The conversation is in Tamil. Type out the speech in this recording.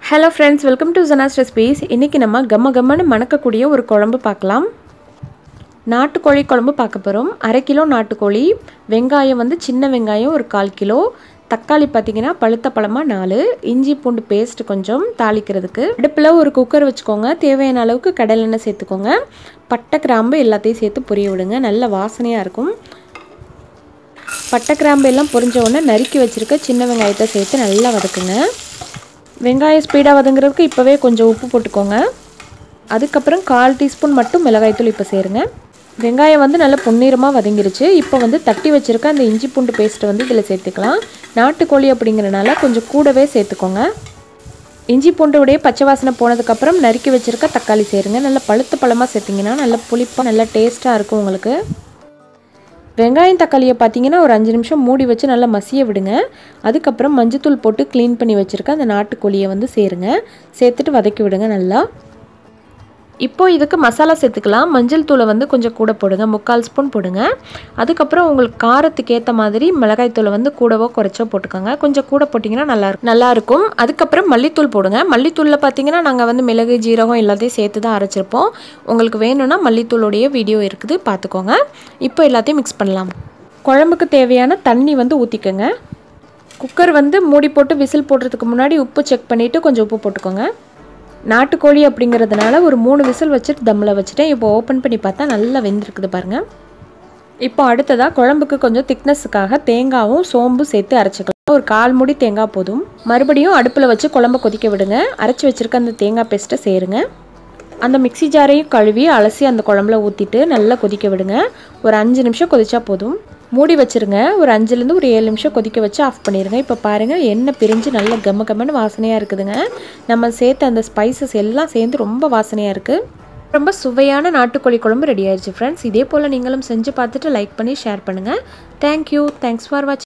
Hello friends, welcome to Zana's Recipes. இன்னைக்கு நம்ம கம்மன்னு மணக்கக்கூடிய ஒரு குழம்பு பார்க்கலாம். நாட்டுக்கோழி குழம்பு பார்க்க போறோம். 1/2 கிலோ நாட்டுக்கோழி, வெங்காயம் வந்து சின்ன வெங்காயம் ஒரு 1/4 கிலோ, தக்காளி பாத்தீங்கன்னா பழுத்த பழமா 4, இஞ்சி பூண்டு பேஸ்ட் கொஞ்சம் தாளிக்கிறதுக்கு. அடுப்புல ஒரு குக்கர் வச்சுக்கோங்க. தேவையான அளவுக்கு கடலெண்ணெய் சேர்த்துக்கோங்க. பட்டை கிராம்பு எல்லாத்தையும் சேர்த்து பொரிய விடுங்க. நல்ல வாசனையா இருக்கும். பட்டை கிராம்பு எல்லாம் பொரிஞ்ச உடனே நறுக்கி வச்சிருக்க சின்ன வெங்காயத்தை சேர்த்து நல்லா வதக்குங்க. வெங்காயம் ஸ்பீடாக வதங்குறதுக்கு இப்போவே கொஞ்சம் உப்பு போட்டுக்கோங்க. அதுக்கப்புறம் 1/4 டீஸ்பூன் மட்டும் மிளகாய்த்தூள் இப்போ சேருங்க. வெங்காயம் வந்து நல்லா பொன்னிறமாக வதங்கிருச்சு. இப்போ வந்து தட்டி வச்சுருக்க அந்த இஞ்சி பூண்டு பேஸ்ட்டை வந்து இதில் சேர்த்துக்கலாம். நாட்டுக்கோழி அப்படிங்கிறனால கொஞ்சம் கூடவே சேர்த்துக்கோங்க. இஞ்சி பூண்டுடைய பச்சை வாசனை போனதுக்கப்புறம் நறுக்கி வச்சுருக்க தக்காளி சேருங்க. நல்லா பழுத்த பழமாக சேர்த்திங்கன்னா நல்லா புளிப்பாக நல்லா டேஸ்ட்டாக இருக்கும் உங்களுக்கு. வெங்காயம் தக்காளியை பார்த்தீங்கன்னா ஒரு 5 நிமிஷம் மூடி வச்சு நல்லா மசிய விடுங்க. அதுக்கப்புறம் மஞ்சத்தூள் போட்டு க்ளீன் பண்ணி வச்சுருக்க அந்த நாட்டுக்கோழியை வந்து சேருங்க. சேர்த்துட்டு வதக்கி விடுங்க நல்லா. இப்போ இதுக்கு மசாலா சேர்த்துக்கலாம். மஞ்சள் தூளை வந்து கொஞ்சம் கூட போடுங்க, 3/4 ஸ்பூன் போடுங்க. அதுக்கப்புறம் உங்களுக்கு காரத்துக்கு ஏற்ற மாதிரி மிளகாய் தூளை வந்து கூடவோ குறைச்சோ போட்டுக்கோங்க. கொஞ்சம் கூட போட்டிங்கன்னா நல்லாயிருக்கும். அதுக்கப்புறம் மல்லித்தூள் போடுங்க. மல்லித்தூளில் பார்த்தீங்கன்னா நாங்கள் வந்து மிளகு ஜீரகம் எல்லாத்தையும் சேர்த்து தான் அரைச்சிருப்போம். உங்களுக்கு வேணும்னா மல்லித்தூளுடைய வீடியோ இருக்குது, பார்த்துக்கோங்க. இப்போ எல்லாத்தையும் மிக்ஸ் பண்ணலாம். குழம்புக்கு தேவையான தண்ணி வந்து ஊற்றிக்கோங்க. குக்கர் வந்து மூடி போட்டு விசில் போடுறதுக்கு முன்னாடி உப்பு செக் பண்ணிவிட்டு கொஞ்சம் உப்பு போட்டுக்கோங்க. நாட்டுக்கோழி அப்படிங்கிறதுனால ஒரு 3 விசில் வச்சுட்டு தம்மில் வச்சுட்டேன். இப்போ ஓப்பன் பண்ணி பார்த்தா நல்லா வெந்திருக்குது பாருங்கள். இப்போ அடுத்ததாக குழம்புக்கு கொஞ்சம் திக்னஸுக்காக தேங்காயும் சோம்பும் சேர்த்து அரைச்சிக்கலாம். ஒரு 1/4 மூடி தேங்காய் போதும். மறுபடியும் அடுப்பில் வச்சு குழம்பை கொதிக்க விடுங்க. அரைச்சி வச்சுருக்க அந்த தேங்காய் பேஸ்ட்டை சேருங்க. அந்த மிக்ஸி ஜாரையும் கழுவி அலசி அந்த குழம்புல ஊற்றிட்டு நல்லா கொதிக்க விடுங்க. ஒரு 5 நிமிஷம் கொதிச்சா போதும். மூடி வச்சுருங்க. ஒரு 5லேருந்து ஒரு 7 நிமிஷம் கொதிக்க வச்சு ஆஃப் பண்ணிடுங்க. இப்போ பாருங்கள், எண்ணெய் பிரிஞ்சு நல்லா கம்மன்னு வாசனையாக இருக்குதுங்க. நம்ம சேர்த்த அந்த ஸ்பைசஸ் எல்லாம் சேர்ந்து ரொம்ப வாசனையாக இருக்குது. ரொம்ப சுவையான நாட்டுக்கோழி குழம்பு ரெடி ஆயிடுச்சு ஃப்ரெண்ட்ஸ். இதே போல் நீங்களும் செஞ்சு பார்த்துட்டு லைக் பண்ணி ஷேர் பண்ணுங்கள். தேங்க்யூ. தேங்க்ஸ் ஃபார் வாட்சிங்.